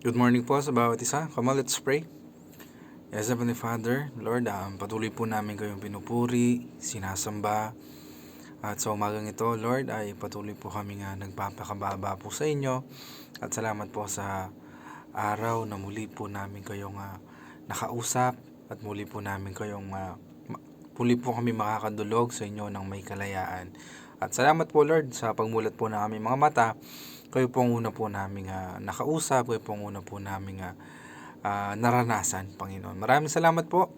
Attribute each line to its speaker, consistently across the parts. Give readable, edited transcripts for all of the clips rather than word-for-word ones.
Speaker 1: Good morning po sa bawat isa. Come on, let's pray. Yes, Heavenly Father, Lord, patuloy po namin kayong pinupuri, sinasamba. At sa umagang ito, Lord, ay patuloy po kami nagpapakababa po sa inyo. At salamat po sa araw na muli po namin kayong nakausap. At muli po namin kayong muli po kami makakadulog sa inyo ng may kalayaan. At salamat po, Lord, sa pagmulat po ng aming mga mata. Kayo po ang una po namin nakausap, kayo po ang una po namin naranasan, Panginoon. Maraming salamat po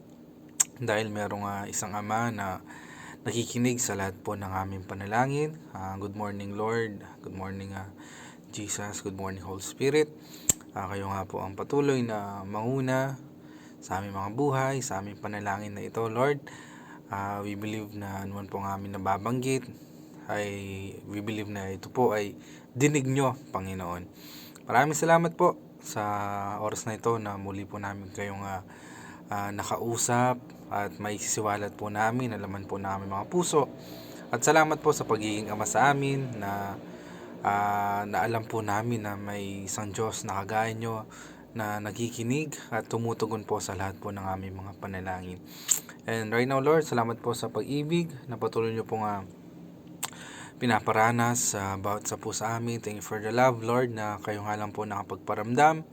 Speaker 1: dahil merong isang ama na nakikinig sa lahat po ng aming panalangin. Good morning, Lord. Good morning, Jesus. Good morning, Holy Spirit. Kayo nga po ang patuloy na manguna sa aming mga buhay, sa aming panalangin na ito, Lord. We believe na anuman po ang aming nababanggit, we believe na ito po ay dinig nyo, Panginoon. Maraming salamat po sa oras na ito na muli po namin kayong nakausap at may sisiwalat po namin, alaman po namin mga puso. At salamat po sa pagiging ama sa amin na alam po namin na may isang Diyos na kagaya nyo na nakikinig at tumutugon po sa lahat po ng aming mga panalangin. And right now, Lord, salamat po sa pag-ibig na patuloy nyo pong pinaparanas bawat sa po sa amin. Thank you for the love, Lord, na kayo nga lang po nakapagparamdam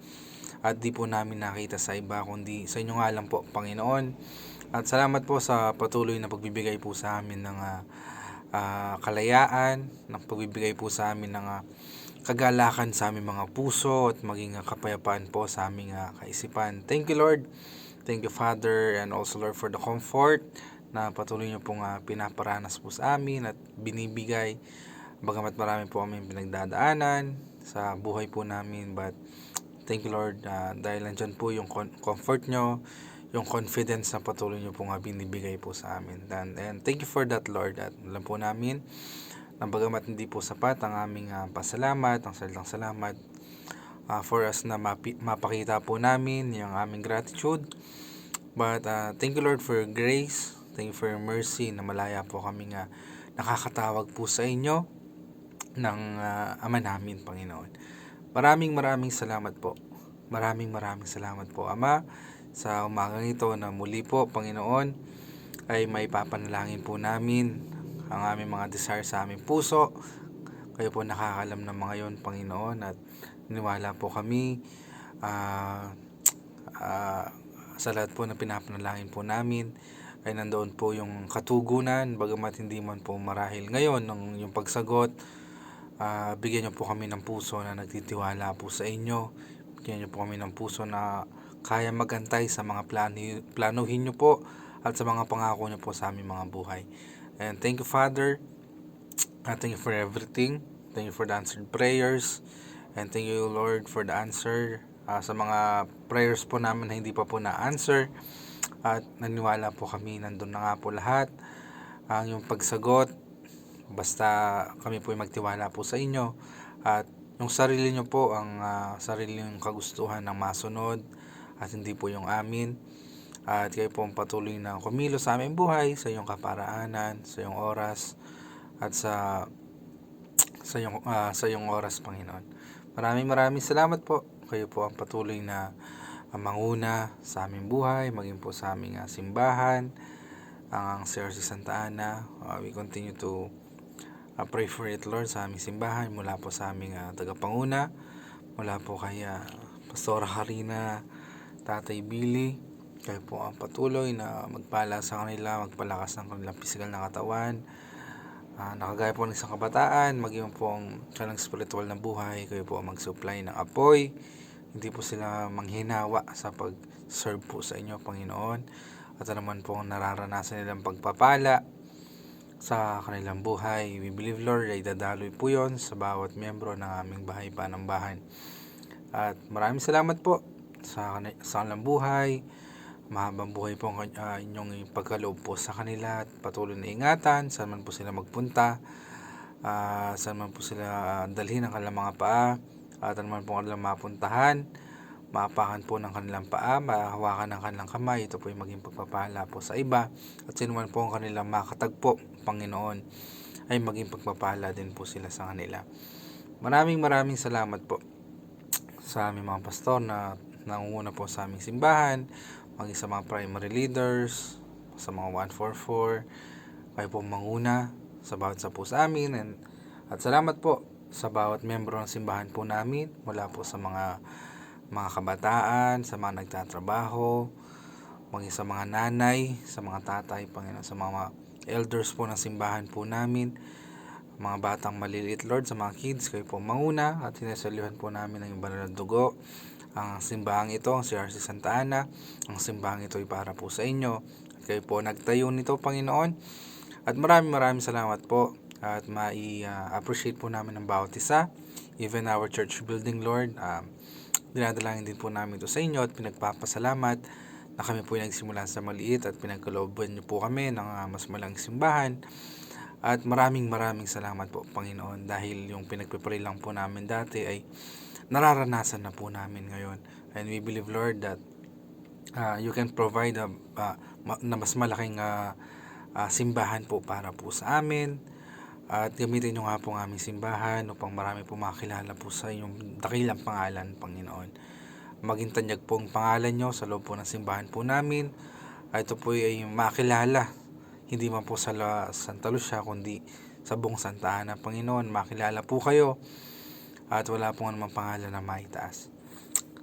Speaker 1: at di po namin nakita sa iba kundi sa inyo nga lang po, Panginoon. At salamat po sa patuloy na pagbibigay po sa amin ng kalayaan, ng pagbibigay po sa amin ng kagalakan sa aming mga puso at maging kapayapaan po sa aming kaisipan. Thank you, Lord. Thank you, Father, and also, Lord, for the comfort na patuloy nyo pong pinaparanas po sa amin at binibigay. Bagamat marami po kami pinagdadaanan sa buhay po namin, but thank you, Lord, dahil nandyan po yung comfort nyo, yung confidence na patuloy nyo pong binibigay po sa amin. And thank you for that, Lord. At alam po namin na bagamat hindi po sapat ang aming pasalamat, ang salitang salamat, for us na mapakita po namin yung aming gratitude. But thank you, Lord, for your grace. Thank you for your mercy na malaya po kami nakakatawag po sa inyo ng Ama namin, Panginoon. Maraming salamat po. Maraming salamat po, Ama, sa umagang ito na muli po, Panginoon, ay may papanalangin po namin ang aming mga desire sa aming puso. Kayo po nakakalam ng mga yon, Panginoon, at niwala po kami sa lahat po na pinapanalangin po namin ay nandoon po yung katugunan, bagamat hindi man po marahil ngayon ng yung pagsagot. Bigyan niyo po kami ng puso na nagtitiwala po sa inyo. Bigyan niyo po kami ng puso na kaya magantay sa mga planuhin niyo po at sa mga pangako niyo po sa aming mga buhay. And thank you, Father. Thank you for everything. Thank you for the answered prayers. And thank you, Lord, for the answer sa mga prayers po namin na hindi pa po na-answer. At naniwala po kami, nandun na nga po lahat ang yung pagsagot, basta kami po ay magtiwala po sa inyo at yung sarili nyo po ang sarili yung kagustuhan ng masunod at hindi po yung amin. At kayo po ang patuloy na kumilos sa aming buhay, sa iyong kaparaanan, sa iyong oras at sa iyong oras, Panginoon. Maraming salamat po. Kayo po ang patuloy na manguna sa aming buhay, maging po sa aming simbahan, ang CRC Santa Ana. We continue to pray for it, Lord, sa aming simbahan, mula po sa aming tagapanguna, mula po kay Pastora Harina, Tatay Billy. Kayo po ang patuloy na magpala sa kanila, magpalakas ng kanilang pisikal na katawan, nakagaya po ng isang kabataan, maging po ang kanilang spiritual na buhay. Kayo po ang mag-supply ng apoy, hindi po sila manghinawa sa pag-serve po sa inyo, Panginoon. At naman po ang nararanasan nilang pagpapala sa kanilang buhay. We believe, Lord, ay dadaloy po yon sa bawat miyembro ng aming bahay panambahan. At maraming salamat po sa kanilang buhay. Mahabang buhay po ang inyong pagkaloob po sa kanila at patuloy na ingatan saan man po sila magpunta, saan man po sila dalhin ang kanilang mga paa, at naman po kanilang mapuntahan, maapakan po ng kanilang paa, mahawakan ng kanilang kamay. Ito po yung maging pagpapala po sa iba, at sino man po ang kanilang makatagpo, Panginoon, ay maging pagpapala din po sila sa kanila. Maraming salamat po sa aming mga pastor na nangunguna po sa aming simbahan, maging sa mga primary leaders, sa mga 144, kayo po manguna sa bawat sa po sa amin. At salamat po sa bawat membro ng simbahan po namin, mula po sa mga kabataan, sa mga nagtatrabaho, maging sa mga nanay, sa mga tatay, Panginoon, sa mga elders po ng simbahan po namin, mga batang maliliit, Lord, sa mga kids, kayo po manguna at sinasalihan po namin ng banal na dugo. Ang simbahang ito, ang CRC Santa Ana, ang simbahang ito ay para po sa inyo. At kayo po nagtayo nito, Panginoon. At maraming salamat po. At appreciate po namin ang bawat isa. Even our church building, Lord. Dinadalangin din po namin ito sa inyo at pinagpapasalamat na kami po ay nagsimula sa maliit at pinagkalooban niyo po kami ng mas malaking simbahan. At maraming salamat po, Panginoon, dahil yung pinagpipray lang po namin dati ay nararanasan na po namin ngayon. And we believe, Lord, that you can provide na mas malaking simbahan po para po sa amin. At gamitin nyo nga po ang aming simbahan upang marami po makakilala po sa inyong dakilang pangalan, Panginoon. Maging tanyag po ang pangalan nyo sa loob po ng simbahan po namin. At ito po ay makilala, hindi man po sa Santa Lucia, kundi sa buong Santa Ana, Panginoon. Makilala po kayo at wala pong anumang pangalan na maitaas.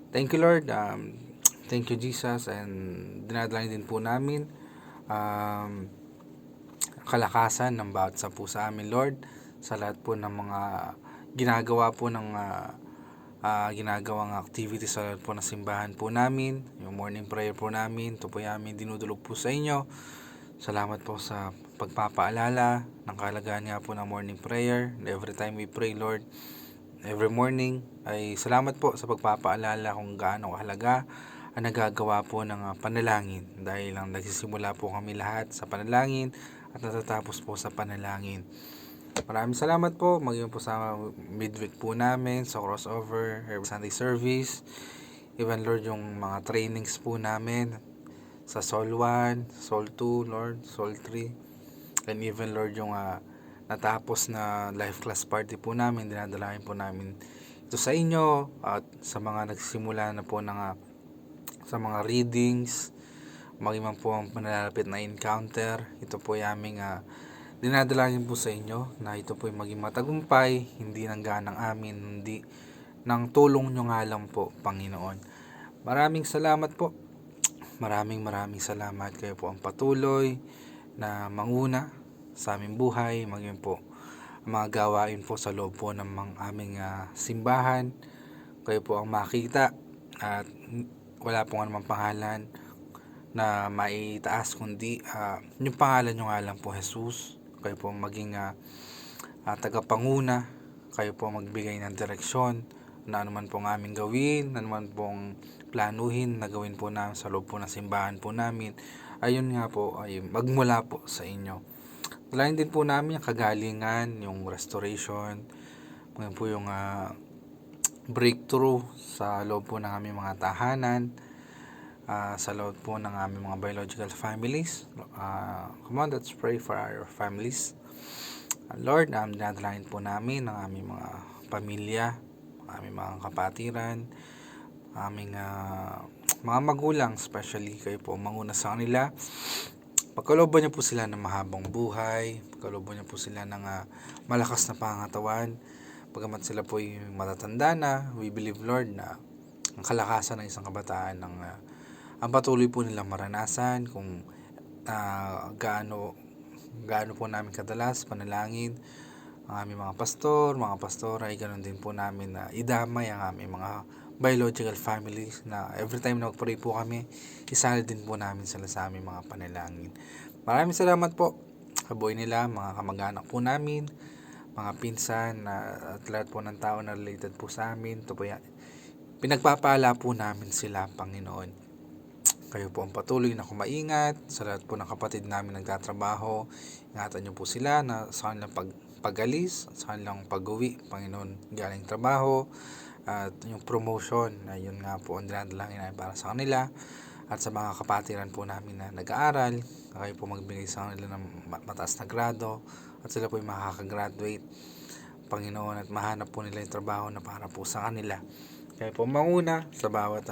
Speaker 1: Thank you, Lord. Thank you, Jesus. And dinadalangin din po namin kalakasan ng bawat sa po sa amin, Lord, sa lahat po ng mga ginagawa po ng ginagawang activities sa lahat po ng simbahan po namin. Yung morning prayer po namin, ito po yung aming dinudulog po sa inyo. Salamat po sa pagpapaalala ng kalagahan nga po ng morning prayer. Every time we pray, Lord, every morning, ay salamat po sa pagpapaalala kung gaano kahalaga ang nagagawa po ng panalangin. Dahil lang nagsisimula po kami lahat sa panalangin at natatapos po sa panalangin. Maraming salamat po. Maging po sa midweek po namin, sa crossover, every Sunday service. Even, Lord, yung mga trainings po namin sa Sol 1, Sol 2, Lord, Sol 3. And even, Lord, yung natapos na life class party po namin, dinadalahin po namin ito sa inyo at sa mga nagsisimula na po sa mga readings, maging man po ang panalapit na encounter. Ito po yung aming dinadalangin po sa inyo na ito po yung maging matagumpay, hindi ng ganang amin, hindi ng tulong nyo nga lang po, Panginoon. Maraming salamat po. Maraming salamat. Kayo po ang patuloy na manguna sa aming buhay, maging po mga gawain po sa loob po ng aming simbahan. Kayo po ang makita at wala pong anumang pangalan na maitaas kundi yung pangalan nyo nga lang po, Jesus. Kayo po maging tagapanguna. Kayo po magbigay ng direksyon na anuman pong aming gawin, anuman pong planuhin na gawin po namin sa loob po ng simbahan po namin. Ayun nga po, ay magmula po sa inyo. Dalayan din po namin yung kagalingan, yung restoration, ngayon po yung breakthrough sa loob po ng aming mga tahanan, sa loob po ng aming mga biological families. Come on, let's pray for our families. Lord, dinadalangin po namin ang aming mga pamilya, aming mga kapatiran, aming mga magulang, especially kayo po manguna sa kanila. Pagkalooban niyo po sila ng mahabang buhay, pagkalooban niyo po sila ng malakas na pangatawan. Pagamat sila po yung matatanda na, we believe, Lord, na ang kalakasan ng isang kabataan ang patuloy po nilang maranasan kung gaano po namin kadalas panalangin ang aming mga pastor, mga pastora, ay ganoon din po namin na idamay ang aming mga biological families na every time na magpray po kami, isali din po namin sila sa aming mga panalangin. Maraming salamat po sa buhay nila, mga kamag-anak po namin, mga pinsan at lahat po ng tao na related po sa amin. Ito po yan. Pinagpapala po namin sila, Panginoon. Kayo po ang patuloy na kumaingat sa lahat po ng kapatid namin nagtatrabaho. Ingatan niyo po sila na sa kanilang pag-alis, sa kanilang pag-uwi, Panginoon, galing trabaho. At yung promotion, yun nga po ang dinadalangin namin para sa kanila. At sa mga kapatiran po namin na nag-aaral, kayo po magbigay sa kanila ng mataas na grado at sila po yung makakagraduate, Panginoon, at mahanap po nila yung trabaho na para po sa kanila. Kayo po manguna sa bawat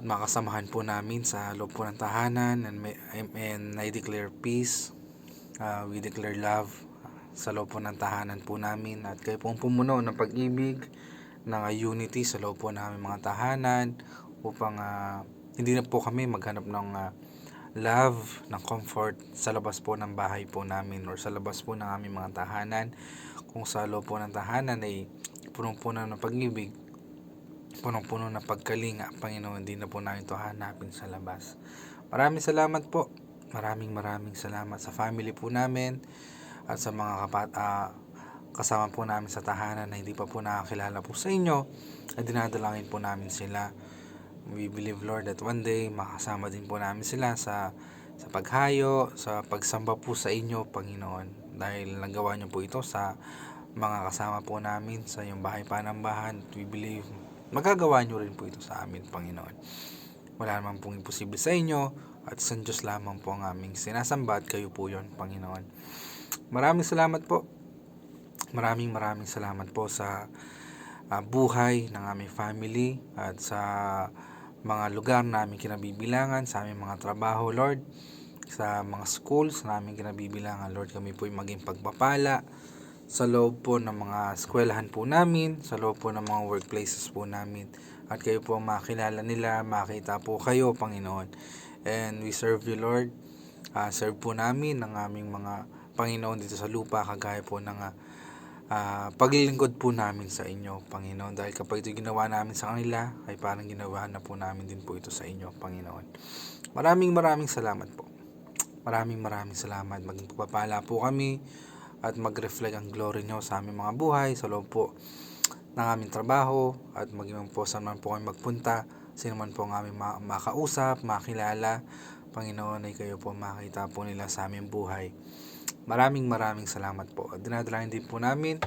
Speaker 1: makasamahan po namin sa loob po ng tahanan, and I declare peace, we declare love sa loob po ng tahanan po namin, at kayo pong pumuno ng pag-ibig, ng unity sa loob po namin mga tahanan, upang hindi na po kami maghanap ng love, ng comfort sa labas po ng bahay po namin or sa labas po ng aming mga tahanan. Kung sa loob po ng tahanan ay punong-puno ng pag-ibig, punong-puno ng pagkalinga, Panginoon, hindi na po namin ito hanapin sa labas. Maraming salamat po. Maraming salamat sa family po namin at sa mga kasama po namin sa tahanan na hindi pa po nakakilala po sa inyo, at dinadalangin po namin sila. We believe, Lord, that one day makasama din po namin sila sa paghayo, sa pagsamba po sa inyo, Panginoon. Dahil nagawa niyo po ito sa mga kasama po namin sa iyong bahay panambahan, we believe magagawa niyo rin po ito sa amin, Panginoon. Wala naman pong imposible sa inyo, at isang Diyos lamang po ang aming sinasamba, at kayo po yon, Panginoon. Maraming salamat po. Maraming salamat po sa buhay ng aming family at sa mga lugar na aming kinabibilangan, sa aming mga trabaho, Lord, sa mga schools na aming kinabibilangan, Lord. Kami po ay maging pagpapala sa loob po ng mga eskwelahan po namin, sa loob po ng mga workplaces po namin, at kayo po makilala nila, makita po kayo, Panginoon. And we serve you, Lord. Serve po namin ng aming mga Panginoon dito sa lupa, kagaya po ng paglilingkod po namin sa inyo, Panginoon. Dahil kapag ito ginawa namin sa kanila, ay parang ginawa na po namin din po ito sa inyo, Panginoon. Maraming salamat po. Maraming salamat. Maging pagpapala po kami at mag-reflect ang glory nyo sa aming mga buhay, sa loob po ng aming trabaho, at maging po saan man po kami magpunta, sino man po ang aming makausap, makilala, Panginoon, ay kayo po makita po nila sa aming buhay. Maraming salamat po. At dinadalangin din po namin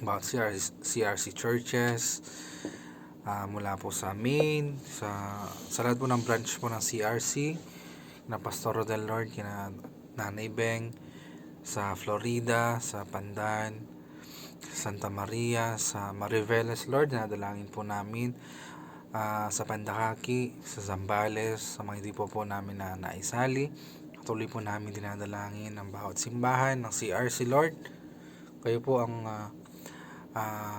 Speaker 1: about CRC churches, mula po sa main, sa lahat po ng branch po ng CRC, na Pastor Rodel, Lord, kina Nanay Beng, sa Florida, sa Pandan, Santa Maria, sa Mariveles, Lord, dinadalangin po namin, sa Pandakaki, sa Zambales, sa mga hindi po namin na naisali. Patuloy po namin dinadalangin ang bawat simbahan ng CRC, Lord. Kayo po ang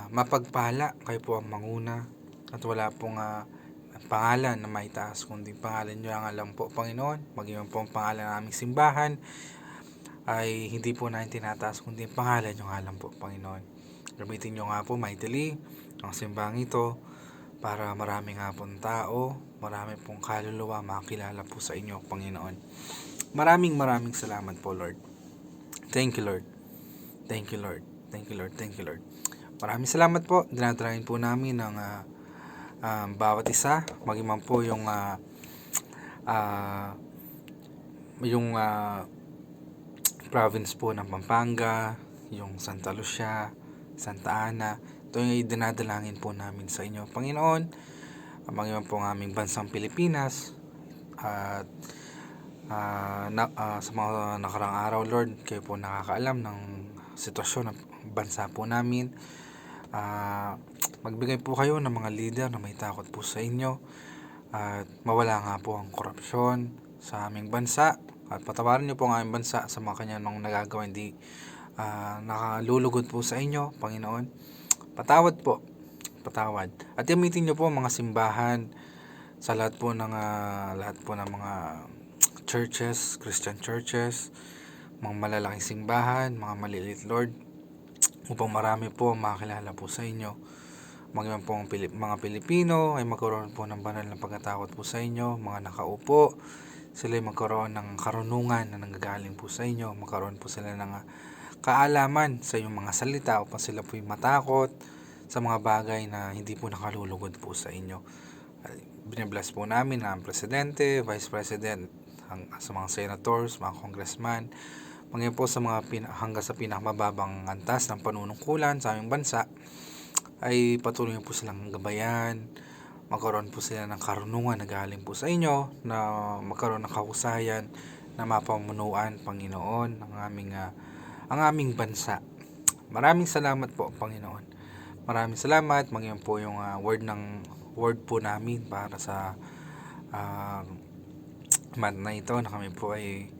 Speaker 1: mapagpala, kayo po ang manguna, at wala pong pangalan na maitaas, kundi pangalan nyo ang alam po, Panginoon. Maging po ang pangalan ng aming simbahan ay hindi po natin tinataas, kundi ang pangalan nyo nga lang po, Panginoon. Gamitin nyo nga po mightily ang simbahang ito para marami nga pong tao, marami pong kaluluwa makilala po sa inyo, Panginoon. Maraming salamat po, Lord. Thank you, Lord. Thank you, Lord. Thank you, Lord. Thank you, Lord. Maraming salamat po. Dinadalangin po namin ng bawat isa, maging man po yung province po ng Pampanga, yung Santa Lucia, Santa Ana. Ito yung dinadalangin po namin sa inyo, Panginoon. Maging po ang aming bansang Pilipinas, at sa mga nakarang araw, Lord, kayo po nakakaalam ng sitwasyon ng bansa po namin. Magbigay po kayo ng mga leader na may takot po sa inyo, at mawala nga po ang korupsyon sa aming bansa, at patawarin niyo po ang aming bansa sa mga kanyang nagagawa hindi nakalulugod po sa inyo, Panginoon. Patawad po, patawad. At gamitin niyo po mga simbahan sa lahat po ng mga churches, Christian churches, mga malalaking simbahan, mga maliliit, Lord, upang marami po makilala po sa inyo. Maging po ang mga Pilipino ay magkaroon po ng banal na pagkatakot po sa inyo. Mga nakaupo, sila ay magkaroon ng karunungan na nanggagaling po sa inyo. Magkaroon po sila ng kaalaman sa inyong mga salita upang sila po ay matakot sa mga bagay na hindi po nakalulugod po sa inyo. Binibless po namin ang Presidente, Vice President, sa mga senators, mga congressman, maging po sa mga hanggang sa pinakamababang antas ng panunungkulan sa aming bansa, ay patuloy po silang gabayan, magkaroon po sila ng karunungan na galing po sa inyo, na magkaroon ng kahusayan na mapamunuan, Panginoon, ang aming bansa. Maraming salamat po, Panginoon. Maraming salamat. Maging po yung word po namin para sa uh, month na ito na kami po ay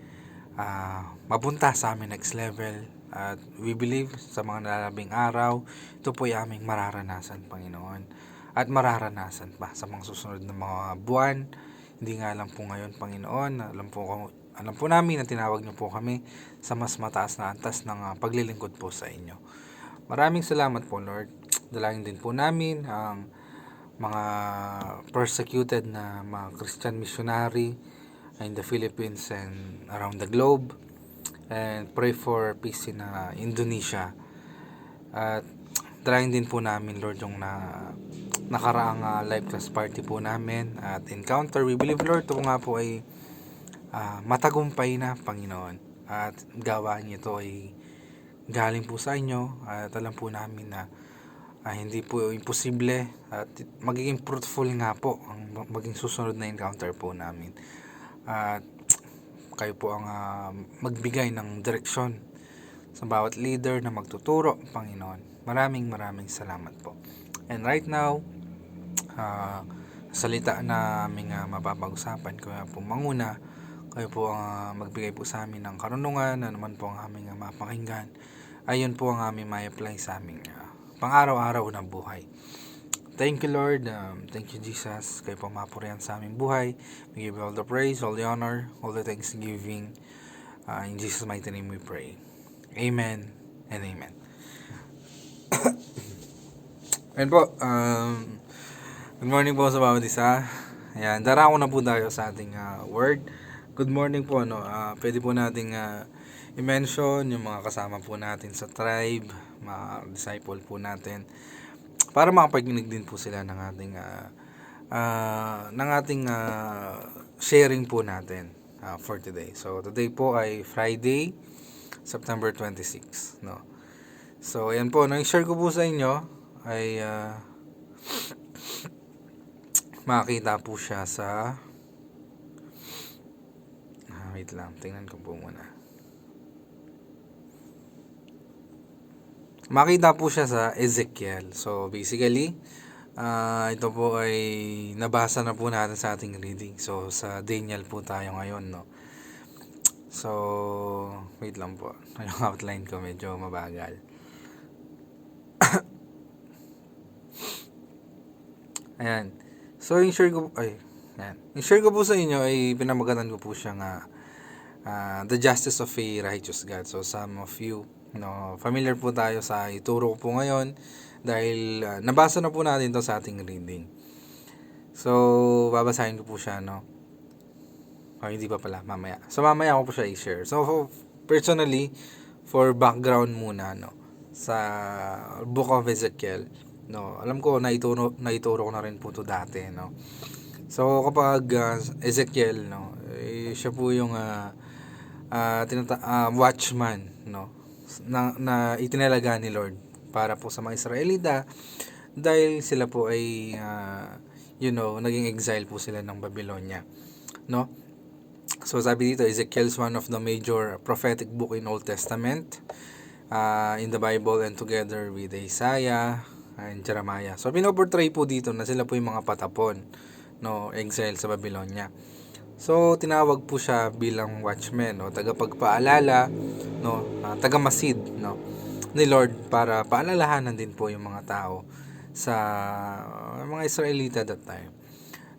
Speaker 1: mapunta sa aming next level. At we believe sa mga nalalabing araw, ito po ay aming mararanasan, Panginoon. At mararanasan pa sa mga susunod na mga buwan. Hindi nga lang po ngayon, Panginoon. Alam po namin na tinawag niyo po kami sa mas mataas na antas ng paglilingkod po sa inyo. Maraming salamat po, Lord. Dalangin din po namin ang mga persecuted na mga Christian missionary in the Philippines and around the globe. And pray for peace in Indonesia. At dalangin din po namin, Lord, yung nakaraang live class party po namin at encounter. We believe, Lord, ito nga po ay matagumpay na, Panginoon. At gawa niyo ito ay galing po sa inyo. At alam po namin na hindi po imposible at magiging fruitful nga po ang maging susunod na encounter po namin. At kayo po ang magbigay ng direksyon sa bawat leader na magtuturo, Panginoon. Maraming salamat po. And right now, salita na aming mapapag-usapan, kaya po manguna, kayo po ang magbigay po sa amin ng karunungan, na naman po ang aming mapakinggan. Ayun po ang aming may apply sa aming pang-araw-araw na buhay. Thank you, Lord. Thank you, Jesus. Kayo po mapurihan sa aming buhay. We give you all the praise, all the honor, all the thanksgiving. In Jesus' mighty name we pray. Amen and amen. Ayan po. Good morning po sa bawat isa. Ayan, darako na po tayo sa ating word. Good morning po. Pwede po nating i-mention yung mga kasama po natin sa tribe, mga disciple po natin, para makapaginig din po sila ng ating sharing po natin for today. So today po ay Friday, September 26, no. So ayan po, nang share ko po sa inyo ay makita po siya sa wait lang, tingnan ko po muna. Makita po siya sa Ezekiel. So basically, ito po ay nabasa na po natin sa ating reading. So sa Daniel po tayo ngayon, no. So wait lang po. Yung outline ko medyo mabagal. Ayan. So yung share ko po sa inyo ay pinamagatan ko po siya nga The Justice of a Righteous God. So some of you, familiar po tayo sa ituro ko po ngayon dahil nabasa na po natin to sa ating reading. So babasahin ko po siya, no. Hindi pa pala, mamaya. So mamaya ko po siya i-share. So personally, for background muna, no, sa Book of Ezekiel, no, alam ko naituro ko na rin po to dati, no. So kapag Ezekiel, no, siya po yung watchman, no, na itinalaga ni Lord para po sa mga Israelita dahil sila po ay naging exile po sila ng Babylonia, no. So sabi dito, Ezekiel is one of the major prophetic book in Old Testament in the Bible, and together with Isaiah and Jeremiah. So pinoportray po dito na sila po yung mga patapon, no, exile sa Babylonia. So tinawag po siya bilang watchman, no, tagapagpaalala, no, tagamasid, no, ni Lord para paalalahanan din po yung mga tao sa mga Israelita that time,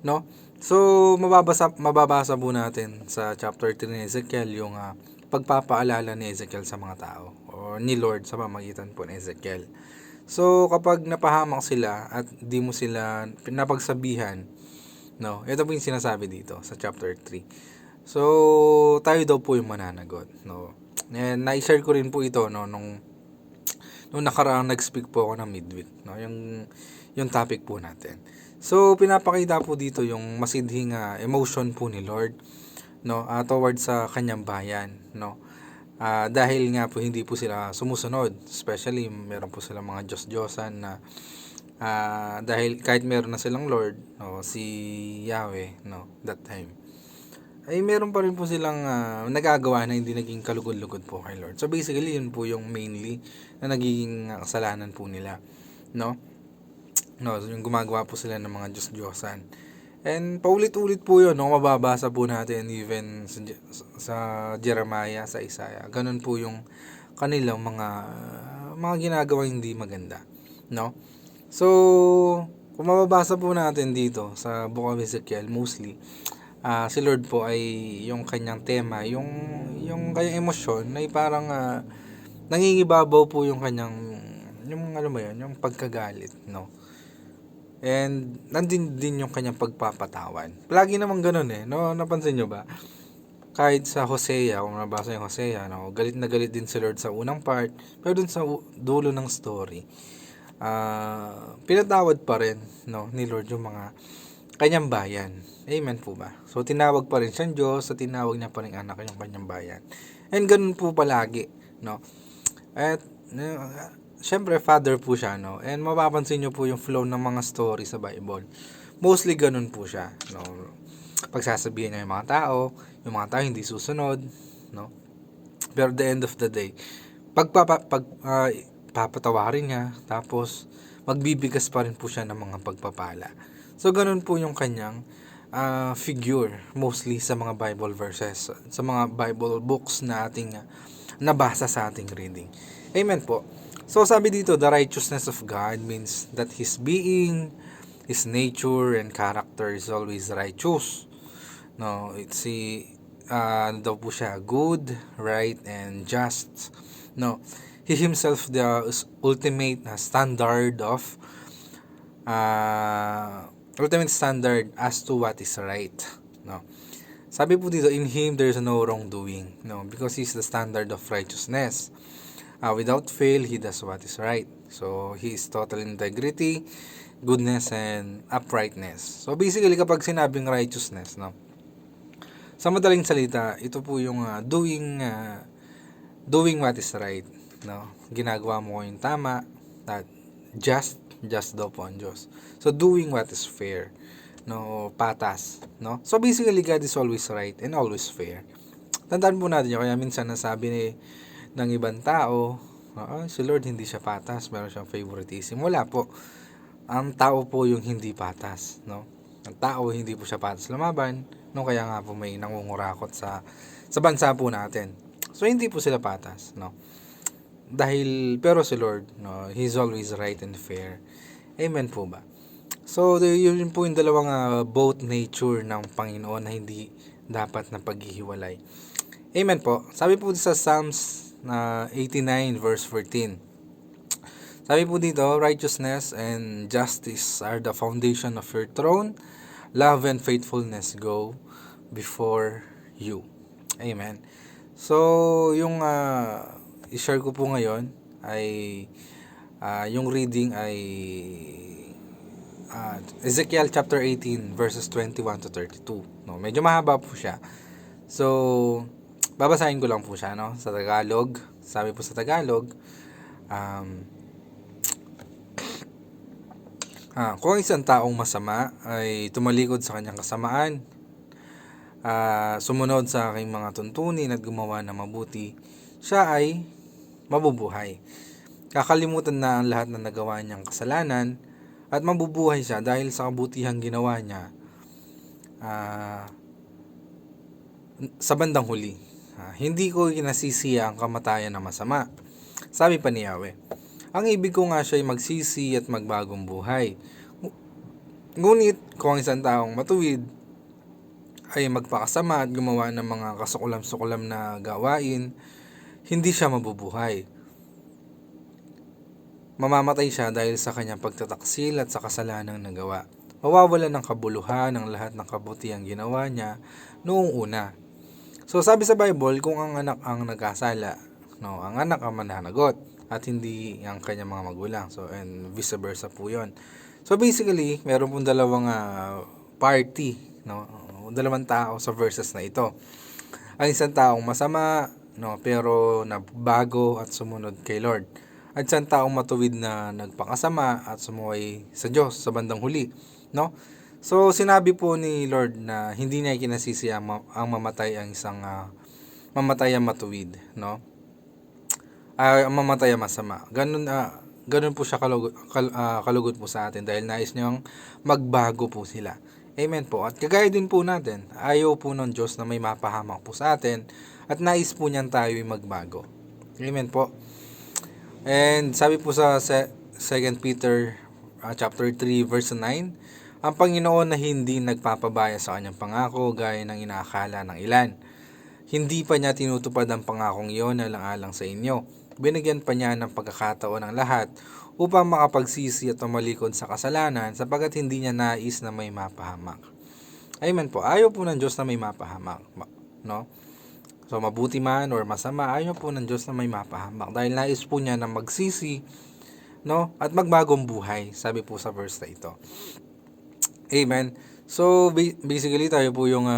Speaker 1: no. So mababasa po natin sa chapter 3 ni Ezekiel yung pagpapaalala ni Ezekiel sa mga tao o ni Lord sa pamamagitan po ni Ezekiel. So kapag napahamak sila at di mo sila pinapagsabihan, no, ito po yung sinasabi dito sa chapter 3. So tayo daw po yung mananagot, no. And na-share ko rin po ito, no, nung nakaraang nag-speak po ako ng midweek, no, yung topic po natin. So pinapakita po dito yung masidhing emotion po ni Lord, no, towards sa kanyang bayan, no. Dahil nga po hindi po sila sumusunod, especially meron po silang mga Diyos-Diyosan na dahil kahit meron na silang Lord, no, si Yahweh, no, that time, ay meron pa rin po silang nagagawa na hindi naging kalugod-lugod po kay Lord. So basically yun po yung mainly na nagiging kasalanan po nila, no? No, yung gumagawa po sila ng mga Diyos-Diyosan. And paulit-ulit po yun, no? Mababasa po natin even sa Jeremiah, sa Isaiah. Ganun po yung kanilang mga ginagawang hindi maganda, no? So, kung mababasa po natin dito sa Book of Ezekiel, mostly, si Lord po ay yung kanyang tema, yung kanyang emosyon ay parang nangingibabaw po yung kanyang, yung alam mo yun, yung pagkagalit, no? And nandun din yung kanyang pagpapatawan. Lagi naman ganun no? Napansin nyo ba? Kahit sa Hosea, kung nabasa yung Hosea, no? Galit na galit din si Lord sa unang part, pero dun sa dulo ng story, pinatawad pa rin, no, ni Lord yung mga kanyang bayan. Amen po ba? So, tinawag pa rin siyang Diyos, sa tinawag niya pa rin anak yung kanyang bayan. And ganun po palagi, no? At, syempre, father po siya, no? And mapapansin nyo po yung flow ng mga story sa Bible. Mostly ganun po siya, no? Pagsasabihin niya yung mga tao hindi susunod, no? Pero at the end of the day, papatawarin niya, tapos magbibigas pa rin po siya ng mga pagpapala. So, ganun po yung kanyang figure, mostly sa mga Bible verses, sa mga Bible books na ating nabasa sa ating reading. Amen po. So, sabi dito, the righteousness of God means that His being, His nature, and character is always righteous. No, daw po siya, good, right, and just. No, He Himself the ultimate standard as to what is right. No, sabi po dito, in Him there is no wrongdoing. No, because He's the standard of righteousness. Without fail, He does what is right. So, He is total integrity, goodness, and uprightness. So, basically, kapag sinabing righteousness, no, sa madaling salita, ito po yung doing what is right, no? Ginagawa mo yung tama, at just daw po ang Diyos. So, doing what is fair, no, patas, no? So, basically, God is always right and always fair. Tandaan po natin yun, kaya minsan nasabi ng ibang tao, si Lord hindi siya patas, meron siyang favoritism. Wala po. Ang tao po yung hindi patas, no? Ang tao hindi po siya patas lumaban, no? Kaya nga po may nangungurakot sa bansa po natin. So, hindi po sila patas, no? Pero si Lord, no, He's always right and fair. Amen po ba? So, yun po yung dalawang both nature ng Panginoon na hindi dapat na paghihiwalay. Amen po. Sabi po sa Psalms 89 verse 14. Sabi po dito, righteousness and justice are the foundation of your throne. Love and faithfulness go before you. Amen. So, yung i-share ko po ngayon ay yung reading ay Ezekiel chapter 18 verses 21 to 32. No, medyo mahaba po siya. So, babasahin ko lang po siya, no, sa Tagalog. Sabi po sa Tagalog, kung isang taong masama ay tumalikod sa kanyang kasamaan, sumunod sa aking mga tuntunin at gumawa ng mabuti, siya ay mabubuhay. Kakalimutan na ang lahat na nagawa niyang kasalanan at mabubuhay siya dahil sa kabutihang ginawa niya sa bandang huli. Hindi ko kinasisiya ang kamatayan na masama. Sabi pa ni Yahweh, ang ibig ko nga siya ay magsisi at magbagong buhay. Ngunit kung ang isang taong matuwid ay magpakasama at gumawa ng mga kasukulam-sukulam na gawain, hindi siya mabubuhay. Mamamatay siya dahil sa kanyang pagtataksil at sa kasalanang nagawa. Mawawalan ng kabuluhan ng lahat ng kabutihang ginawa niya noong una. So, sabi sa Bible, kung ang anak ang nagkasala, no, ang anak ang mananagot at hindi ang kanyang mga magulang. So, and vice versa po yun. So, basically, meron pong dalawang party, no, dalawang tao sa verses na ito. Ang isang taong masama, no, pero nabago at sumunod kay Lord. At isang taong matuwid na nagpakasama at sumuway sa Diyos sa bandang huli, no? So, sinabi po ni Lord na hindi niya kinasisi ang mamatay ang isang mamatay ang matuwid, no? Ang mamatay ang masama. Ganun po siya kalugod po sa atin dahil nais niyang magbago po sila. Amen po. At kagaya din po natin, ayaw po ng Diyos na may mapahamak po sa atin at nais po niyan tayo'y magbago. Amen po. And sabi po sa 2 Peter chapter 3 verse 9, ang Panginoon na hindi nagpapabaya sa kanyang pangako gaya ng inaakala ng ilan. Hindi pa niya tinutupad ang pangakong iyon alang-alang sa inyo. Binigyan pa niya ng pagkakataon ng lahat upang makapagsisi at tumalikod sa kasalanan sapagkat hindi niya nais na may mapahamak. Amen po. Ayaw po ng Diyos na may mapahamak. No? So mabuti man or masama, ayaw po ng Diyos na may mapahamak. Dahil nais po niya na magsisi, no? At magbagong buhay. Sabi po sa verse na ito. Amen. So basically tayo po yung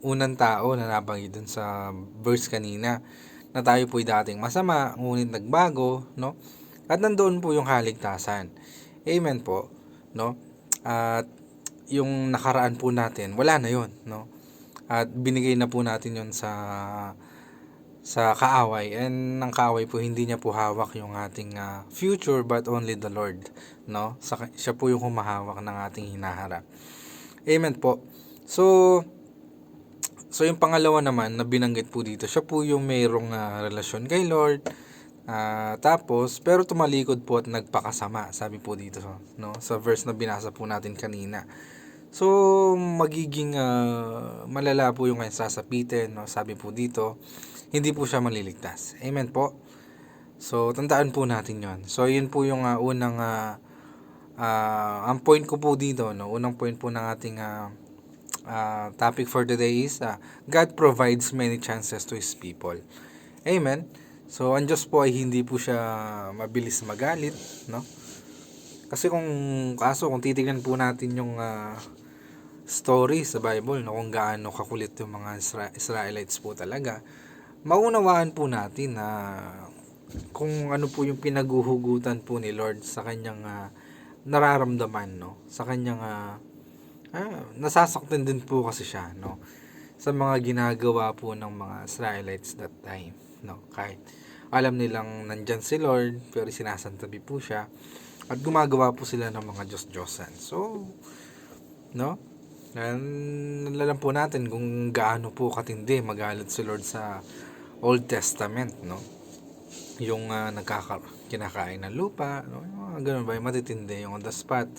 Speaker 1: unang tao na nabanggit dun sa verse kanina, na tayo po'y dating masama, ngunit nagbago, no? At nandoon po yung kaligtasan. Amen po, no? At yung nakaraan po natin, wala na yon, no? At binigay na po natin yon sa kaaway, and ng kaaway po hindi niya po hawak yung ating future but only the Lord, no? Siya po yung humahawak ng ating hinaharap. Amen po. So yung pangalawa naman na binanggit po dito, siya po yung mayroong relasyon kay Lord. Tapos pero tumalikod po at nagpakasama, sabi po dito, no? Sa verse na binasa po natin kanina. So magiging malala po yung kanyang sasapitin, no? Sabi po dito, hindi po siya maliligtas. Amen po. So tandaan po natin yon. So yun po yung unang ang point ko po dito, no? Unang point po ng ating topic for today is God provides many chances to His people. Amen. So ang Diyos po ay hindi po siya mabilis magalit, no? Kasi kung titignan po natin yung story sa Bible, no, kung gaano kakulit yung mga Israelites po talaga, maunawaan po natin na kung ano po yung pinaguhugutan po ni Lord sa kanyang nararamdaman, no? Sa kanyang nasasaktan din po kasi siya, no? Sa mga ginagawa po ng mga Israelites that time, no? Kahit alam nilang nandyan si Lord, pero sinasantabi po siya at gumagawa po sila ng mga Diyos-Diyosan. So, no? Nalalam po natin kung gaano po katindi magalit si Lord sa Old Testament, no? Yung kinakain ng lupa, no? Yung mga ganun ba, yung matitindi, yung on the spot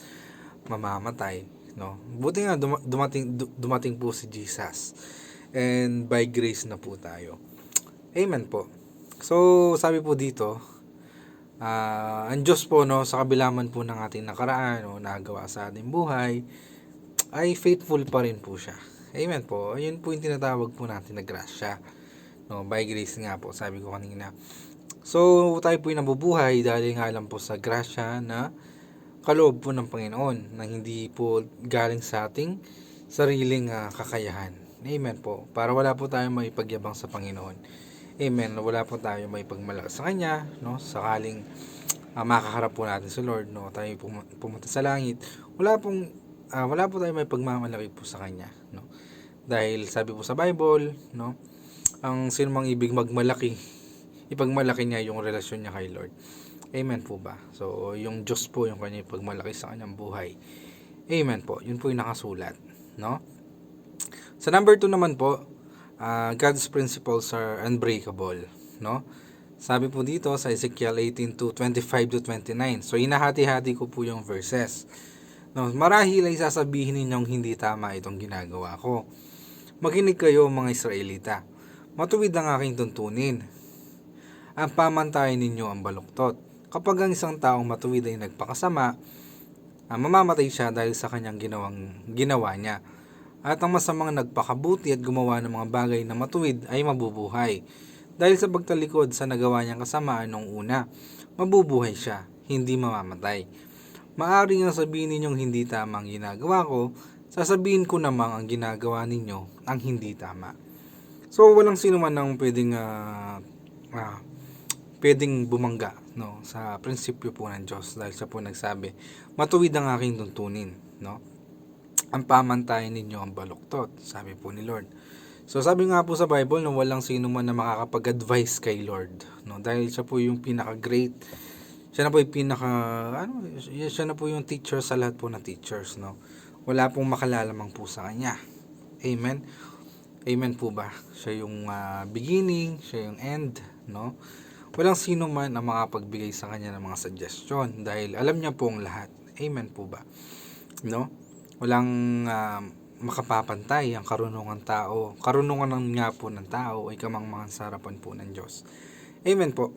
Speaker 1: mamamatay, no? Buti nga dumating po si Jesus, and by grace na po tayo. Amen po. So sabi po dito, ang Diyos po, no, sa kabila man po ng ating nakaraan o nagawa sa ating buhay, ay faithful pa rin po siya. Amen po. Ayun po yung tinatawag po natin na grasya, no? By grace nga po, sabi ko kanina. So tayo po yung nabubuhay dahil nga lang po sa grasya na kaloob po ng Panginoon, na hindi po galing sa ating sariling kakayahan. Amen po. Para wala po tayong maipagyabang sa Panginoon. Amen. Wala po tayong maipagmalaki sa Kanya, no? Sakaling makaharap po natin sa Lord, no? Tayo pumunta sa langit. Wala po tayong maipagmamalaki po sa Kanya, no? Dahil sabi po sa Bible, no? Ang sino mang ibig magmalaki, ipagmalaki niya yung relasyon niya kay Lord. Amen po ba? So, yung Diyos po yung kanya pagmalaki sa kanyang buhay. Amen po. Yun po yung nakasulat, no? Sa number 2 naman po, God's principles are unbreakable, no? Sabi po dito sa Ezekiel 18:25-29. So, inahati-hati ko po yung verses. No, marahil ay sasabihin ninyong hindi tama itong ginagawa ko. Makinig kayo mga Israelita. Matuwid ang aking tuntunin. Ang pamantayan ninyo ang baluktot. Kapag ang isang taong matuwid ay nagpakasama, mamamatay siya dahil sa kanyang ginawa niya. At ang masamang nagpakabuti at gumawa ng mga bagay na matuwid ay mabubuhay. Dahil sa pagtalikod sa nagawa niyang kasamaan noong una, mabubuhay siya, hindi mamamatay. Maaari nga sabihin ninyong hindi tama ang ginagawa ko, sasabihin ko namang ang ginagawa ninyo ang hindi tama. So walang sino man ang pwedeng bumangga, no, sa prinsipyo po ng Diyos, dahil siya po nagsabi, matuwid ang aking tuntunin, no? Ang pamantayan ninyo ang baluktot, sabi po ni Lord. So sabi nga po sa Bible, no, walang sino man na makakapag-advise kay Lord, no? Dahil siya po yung pinaka-great, Siya na po yung siya na po yung teacher sa lahat po na teachers, no? Wala pong makalalamang po sa kanya. Amen. Amen po ba? Siya yung beginning, siya yung end, no? Walang sino man ang makapagbigay sa kanya ng mga suggestion dahil alam niya po ang lahat. Amen po ba? No? Walang makapapantay ang karunungan tao. Karunungan nga po ng tao ay kamangmangan sa harapan po ng Diyos. Amen po.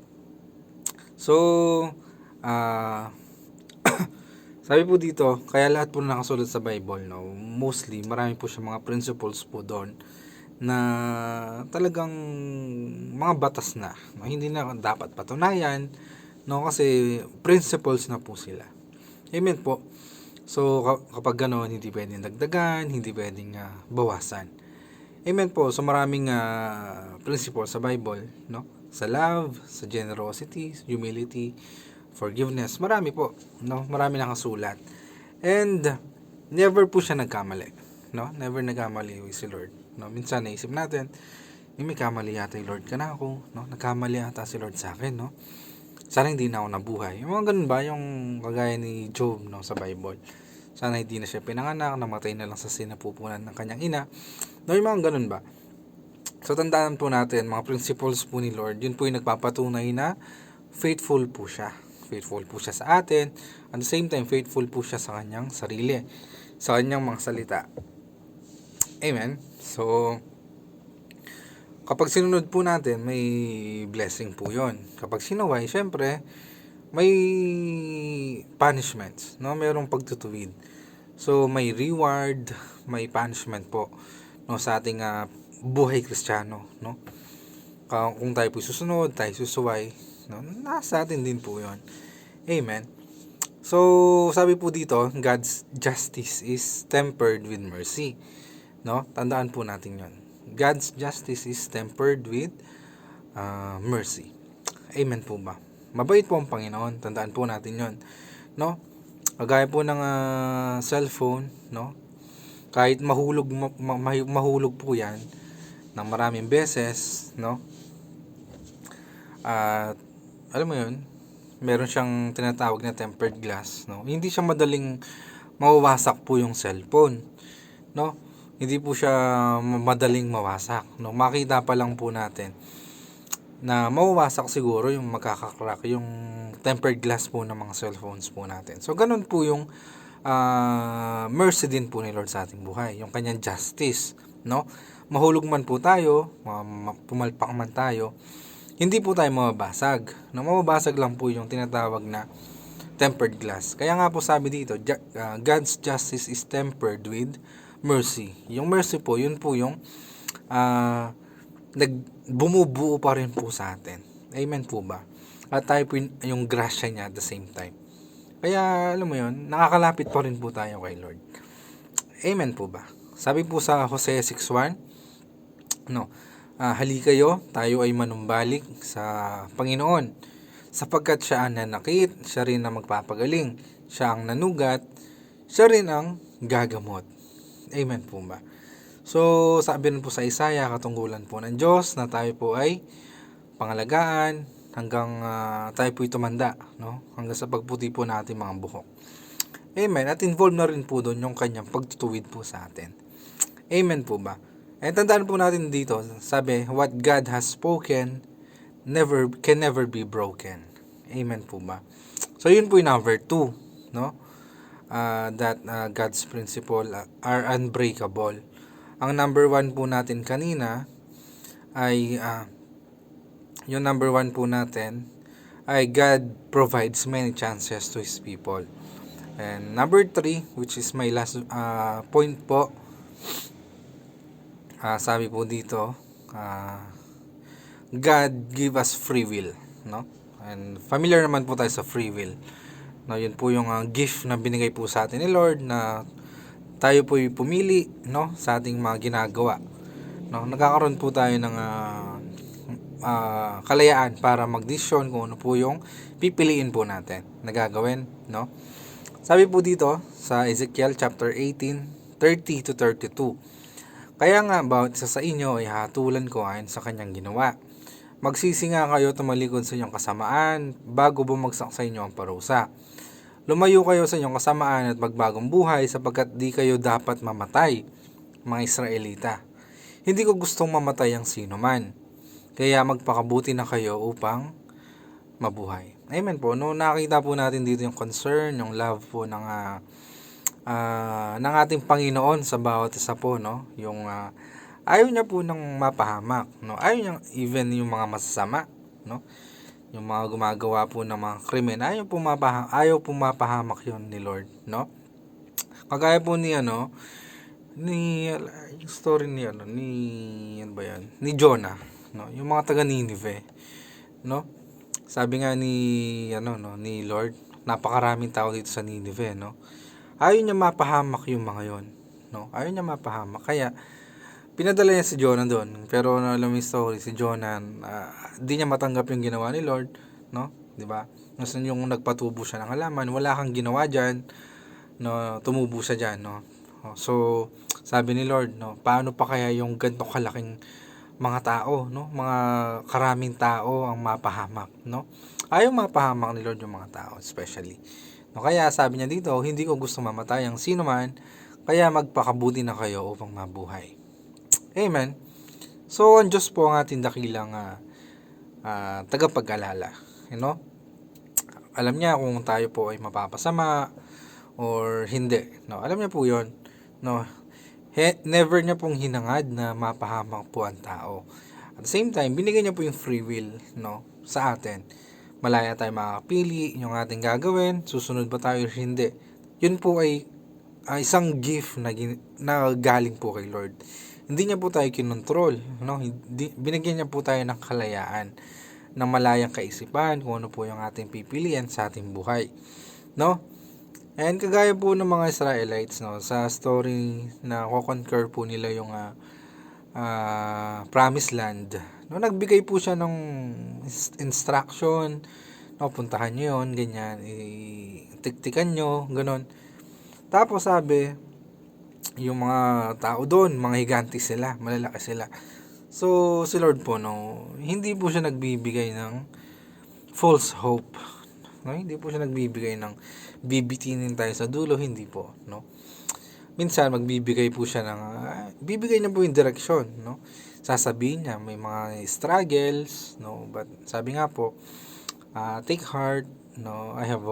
Speaker 1: So, sabi po dito, kaya lahat po nakasulat sa Bible, no? Mostly, marami po siya mga principles po doon na talagang mga batas na, no? Hindi na dapat patunayan, no? Kasi principles na po sila. Amen po. So, kapag gano'n, hindi pwedeng dagdagan, hindi pwedeng bawasan. Amen po. So, maraming principles sa Bible, no? Sa love, sa generosity, humility, forgiveness. Marami po, no? Marami nakasulat. And never po siya nagkamali, no? Never nagkamali si Lord, no? Minsan naisip natin, may kamali yata yung Lord ka na ako, no? Nagkamali yata si Lord sa akin, no? Sana hindi na ako nabuhay. Yung mga ganun ba, yung kagaya ni Job, no, sa Bible. Sana hindi na siya pinanganak, namatay na lang sa sinapupunan ng kanyang ina. No, yung mga ganun ba. So, tandaan po natin, mga principles po ni Lord, yun po yung nagpapatunay na faithful po siya. Faithful po siya sa atin. At the same time, faithful po siya sa kanyang sarili. Sa kanyang mga salita. Amen. So, kapag sinunod po natin, may blessing po yon. Kapag sinuway, syempre, may punishments, no? Mayroong pagtutuwid. So, may reward, may punishment po, no, sa ating buhay Kristiyano, no? Kung tayo po susunod, tayo susuway, no? Nasa atin din po yon. Amen. So, sabi po dito, God's justice is tempered with mercy, no? Tandaan po natin yon. God's justice is tempered with mercy. Amen po ba? Mabait po ang Panginoon. Tandaan po natin yon, no? Kagaya po ng cellphone, no? Kahit mahulog po yan ng maraming beses, no? At alam mo yun, meron siyang tinatawag na tempered glass, no? Hindi siya madaling mawawasak po yung cellphone, no? Hindi po siya madaling mawasak, no? Makita pa lang po natin na mawawasak siguro yung magkakakrack, yung tempered glass po ng mga cellphones po natin. So, ganun po yung mercy din po ni Lord sa ating buhay, yung kanyang justice, no? Mahulog man po tayo, pumalpak man tayo, hindi po tayo mababasag, no? Mababasag lang po yung tinatawag na tempered glass. Kaya nga po sabi dito, God's justice is tempered with mercy. Yung mercy po, yun po yung bumubuo pa rin po sa atin. Amen po ba? At tayo po yung grasya niya at the same time. Kaya alam mo yun, nakakalapit pa rin po tayo kay Lord. Amen po ba? Sabi po sa Hosea 6:1, no, hali kayo, tayo ay manumbalik sa Panginoon. Sapagkat siya ang nanakit, siya rin ang magpapagaling. Siya ang nanugat, siya rin ang gagamot. Amen po ba? So, sabi rin po sa Isaiah, katunggulan po ng Diyos na tayo po ay pangalagaan hanggang tayo po tumanda, no? Hanggang sa pagputi po natin mga buhok. Amen. At involved na rin po doon yung kanyang pagtutuwid po sa atin. Amen po ba? And tandaan po natin dito, sabi, what God has spoken can never be broken. Amen po ba? So, yun po yung number 2, no? That God's principle are unbreakable. Ang number 1 po natin kanina ay yung number 1 po natin ay God provides many chances to His people. And number 3, which is my last point po, sabi po dito, God give us free will, no? And familiar naman po tayo sa free will. No, yun po yung gift na binigay po sa atin ni Lord na tayo po pumili, no, sa ating mga ginagawa. No, nagkakaroon po tayo ng kalayaan para magdesisyon kung ano po yung pipiliin po natin na gagawin, no? Sabi po dito sa Ezekiel chapter 18, 30 to 32. Kaya nga bawat isa sa inyo ay hatulan ko ayon sa kanyang ginawa. Magsisi nga kayo tumalikod sa inyong kasamaan bago bumagsak sa inyo ang parusa. Lumayo kayo sa inyong kasamaan at magbagong buhay sapagkat di kayo dapat mamatay, mga Israelita. Hindi ko gustong mamatay ang sino man. Kaya magpakabuti na kayo upang mabuhay. Amen po. No, nakita po natin dito yung concern, yung love po ng ating Panginoon sa bawat isa po, no? Yung ayaw niya po ng mapahamak, no? Ayaw niya even yung mga masasama, no? Yung mga gumagawa po ng mga krimen, ayaw po mapahamak yon ni Lord, no? Kagaya po ni yung story ni ano ba yan? Ni Jonah, no? Yung mga taga Nineveh, no? Sabi nga ni Lord, napakaraming tao dito sa Nineveh, no? Ayaw niya mapahamak yung mga yon, no? Ayaw niya mapahamak. Kaya pinadala niya si Jonah doon. Pero alam mo yung story, si Jonah, di niya matanggap yung ginawa ni Lord, no? 'Di ba? Mas yung nagpatubo siya ng halaman, wala kang ginawa diyan, no? Tumubo siya diyan, no? So, sabi ni Lord, no, paano pa kaya yung ganito kalaking mga tao, no? Mga karaming tao ang mapahamak, no? Ayaw mapahamak ni Lord yung mga tao, especially. No, kaya sabi niya dito, hindi ko gusto mamatay ang sino man, kaya magpakabuti na kayo upang mabuhay. Amen. So, ang Diyos po ang ating dakilang tagapag-alala. You know? Alam niya kung tayo po ay mapapasama or hindi. No? Alam niya po yon. No? Never niya pong hinangad na mapahamak po ang tao. At the same time, binigay niya po yung free will, no, sa atin. Malaya tayo makakapili yung ating gagawin, susunod ba tayo o hindi. Yun po ay isang gift na galing po kay Lord. Hindi niya po tayo kinontrol, no? Binigyan niya po tayo ng kalayaan, ng malayang kaisipan kung ano po yung ating pipilian sa ating buhay, no? And kagaya po ng mga Israelites, no, sa story na ko-conquer po nila yung Promised Land, no, nagbigay po siya ng instruction, no, puntahan nyo yun, ganyan, tiktikan nyo, ganon. Tapos sabi, yung mga tao doon, mga higanti sila, malalaki sila. So, si Lord po, no, hindi po siya nagbibigay ng false hope. No, hindi po siya nagbibigay ng bibitinin tayo sa dulo, hindi po, no. Minsan magbibigay po siya ng bibigay niya po yung direksyon, no. Sasabihin niya may mga struggles, no, but sabi nga po, take heart, no, I have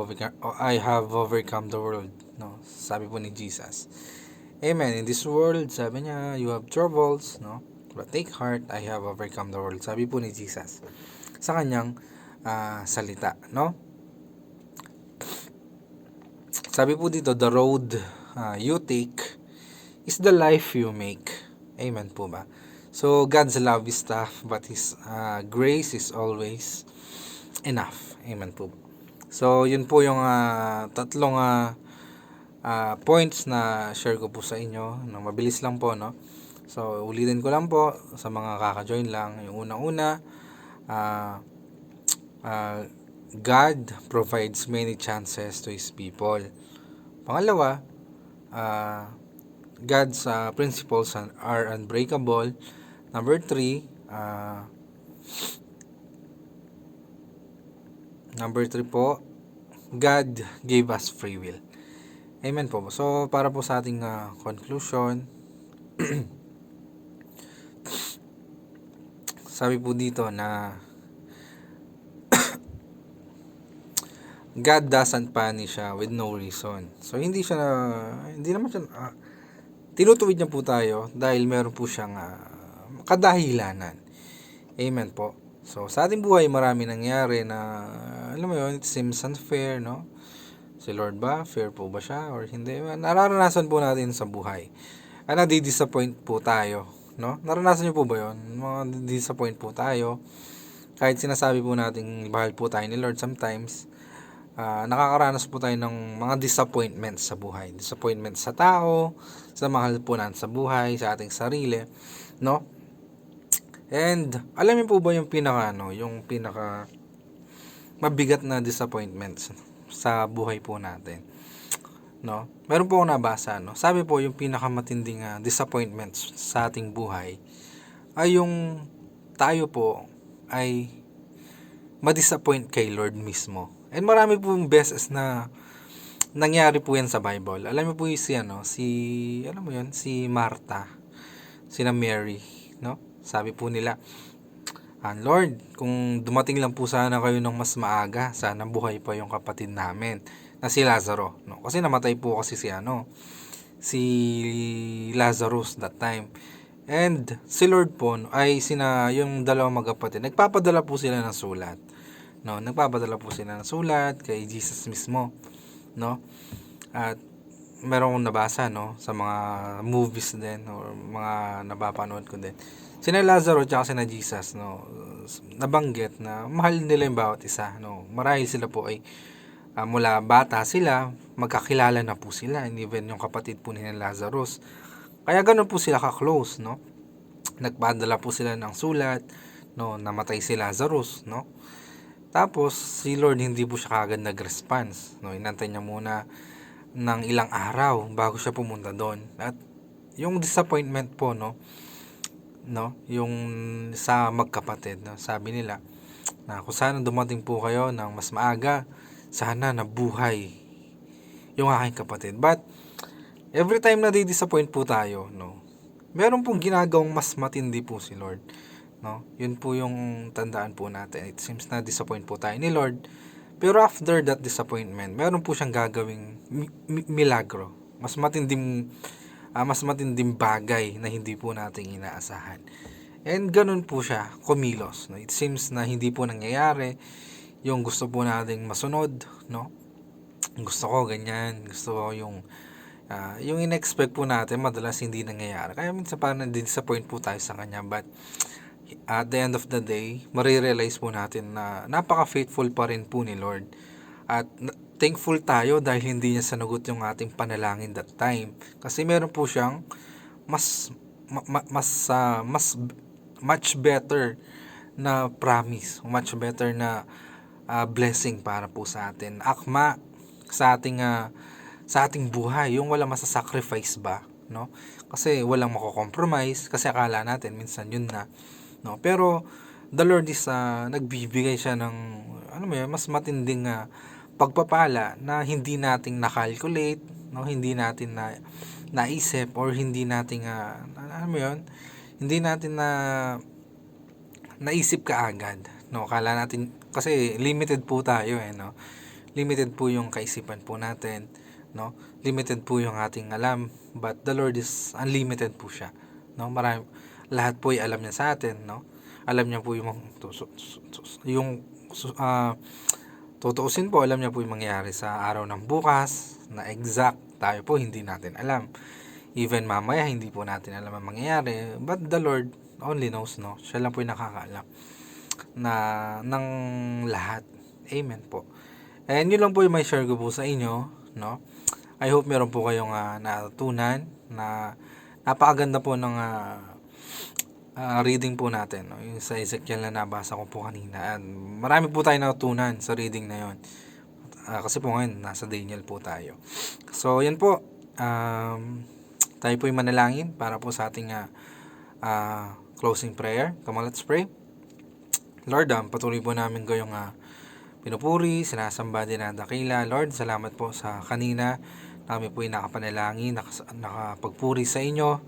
Speaker 1: overcome the world, no. Sabi po ni Jesus. Amen. In this world, sabi niya, you have troubles, no? But take heart, I have overcome the world. Sabi po ni Jesus sa kanyang salita, no? Sabi po dito, the road you take is the life you make. Amen po ba? So, God's love is tough, but His grace is always enough. Amen po. So, yun po yung tatlong points na share ko po sa inyo. No, mabilis lang po, no? So, ulitin ko lang po sa mga kaka-join lang. Yung unang-una, God provides many chances to His people. Pangalawa, God's principles are unbreakable. Number 3, po, God gave us free will. Amen po. So, para po sa ating conclusion, sabi po dito na God doesn't punish with no reason. So, hindi naman siya, tinutuwid niya po tayo dahil meron po siyang kadahilanan. Amen po. So, sa ating buhay, marami nangyari na, alam mo yun, it seems unfair, no? Si Lord ba? Fair po ba siya? Or hindi? Nararanasan po natin sa buhay. Nadi-disappoint po tayo, no? Naranasan niyo po ba yun? Disappoint po tayo. Kahit sinasabi po natin, mahal po tayo ni Lord sometimes, nakakaranas po tayo ng mga disappointments sa buhay. Disappointments sa tao, sa mahal po natin sa buhay, sa ating sarili, no? And, alam niyo po ba yung pinaka mabigat na disappointments sa buhay po natin, no? Meron po akong nabasa, no? Sabi po yung pinakamatinding disappointments sa ating buhay ay yung tayo po ay ma-disappoint kay Lord mismo. And marami pong beses na nangyari po yan sa Bible. Alam mo po si Martha, sina Mary, no? Sabi po nila, Lord, kung dumating lang po sana kayo ng mas maaga, sana buhay pa yung kapatid namin na si Lazaro, no? Kasi namatay po kasi si Lazarus that time. And si Lord po ay yung dalawang magkapatid, nagpapadala po sila ng sulat. No, nagpapadala po sila ng sulat kay Jesus mismo, no? At meron akong nabasa, no, sa mga movies din or mga napapanood ko din. Sina Lazaro at sina Jesus, no, nabanggit na mahal nila yung bawat isa, no. Marahil sila po ay mula bata sila, magkakilala na po sila, and even yung kapatid po ni Lazarus. Kaya ganun po sila ka-close, no. Nagpadala po sila ng sulat, no, namatay si Lazarus, no. Tapos si Lord hindi po siya kagad nag-response, no. Inantay niya muna ng ilang araw bago siya pumunta doon. At yung disappointment po, no, yung sa magkapatid, no, sabi nila na kung sana dumating po kayo ng mas maaga, sana nabuhay yung aking kapatid. But every time na di-disappoint po tayo, no, meron pong ginagawang mas matindi po si Lord, no. Yun po yung tandaan po natin. It seems na disappoint po tayo ni Lord, pero after that disappointment, meron po siyang gagawing milagro, mas matinding bagay na hindi po nating inaasahan. And ganun po siya kumilos, no. It seems na hindi po nangyayari yung gusto po nating masunod, no. Gusto ko ganyan, gusto ko yung in-expect po natin, madalas hindi nangyayari. Kaya minsan parang disappoint po tayo sa kanya. But at the end of the day, marirealize po natin na napaka-faithful pa rin po ni Lord. At thankful tayo dahil hindi niya sanagot yung ating panalangin that time. Kasi meron po siyang much better na promise, much better na blessing para po sa atin. Akma sa ating buhay, yung wala masasacrifice ba, no? Kasi walang mako-compromise, kasi akala natin minsan yun na, no? Pero the Lord is nagbibigay siya ng mas matinding pagpapala na hindi nating na-calculate, no? Hindi natin naisip or hindi nating hindi natin naisip kaagad, no? Akala natin kasi limited po tayo, no? Limited po yung kaisipan po natin, no? Limited po yung ating alam, but the Lord is unlimited po siya, no? Lahat po ay alam niya sa atin, no? Alam niya po yung tutuusin po, alam niya po yung mangyayari sa araw ng bukas na exact tayo po hindi natin alam. Even mamaya hindi po natin alam ang mangyayari, but the Lord only knows, no? Siya lang po yung nakakaalam na ng lahat. Amen po. And yun lang po yung may share ko po sa inyo, no? I hope meron po kayong natutunan na napakaganda po ng reading po natin, no? Yung sa Ezekiel na nabasa ko po kanina. And marami po tayo natutunan sa reading na yun. Kasi po ngayon, nasa Daniel po tayo. So, yan po. Tayo po yung manalangin para po sa ating closing prayer. Come on, let's pray. Lord, patuloy po namin kayong pinupuri, sinasamba din na dakila. Lord, salamat po sa kanina. Kami po yung nakapanalangin, nakapagpuri sa inyo.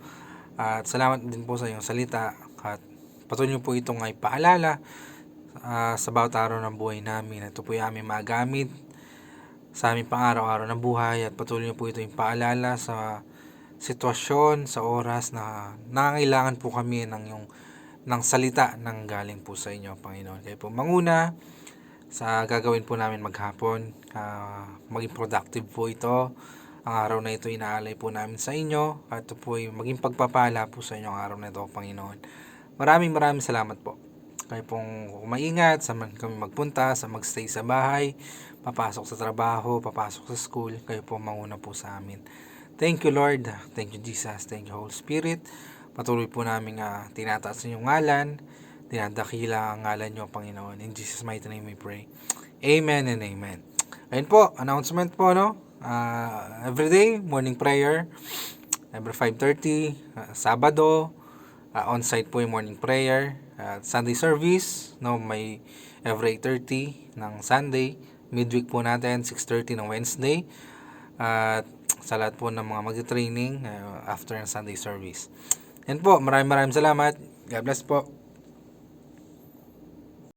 Speaker 1: At salamat din po sa iyong salita. At patuloy po itong ay paalala sa bawat araw ng buhay namin. Ito po yung aming magamit sa aming pang-araw-araw ng buhay. At patuloy po ito yung paalala sa sitwasyon, sa oras na nangangailangan po kami ng salita ng galing po sa inyo, Panginoon. Kayo po manguna sa gagawin po namin maghapon. Maging productive po ito. Ang araw na ito inaalay po namin sa inyo. At ito po ay maging pagpapala po sa inyo ang araw na ito, Panginoon. Maraming salamat po. Kayo pong maingat, saan kami magpunta, sa magstay sa bahay, papasok sa trabaho, papasok sa school. Kayo po manguna po sa amin. Thank you, Lord. Thank you, Jesus. Thank you, Holy Spirit. Patuloy po namin tinataas yung ngalan. Dinadakila ang ngalan nyo, Panginoon. In Jesus' mighty name we pray. Amen and amen. Ayun po, announcement po, no? Everyday, morning prayer. Every 5:30. Sabado, on-site po yung morning prayer. At Sunday service, no, may every 8:30 ng Sunday. Midweek po natin, 6:30 ng Wednesday. At sa lahat po ng mga mag-training after ng Sunday service. Yan po, maraming salamat. God bless po.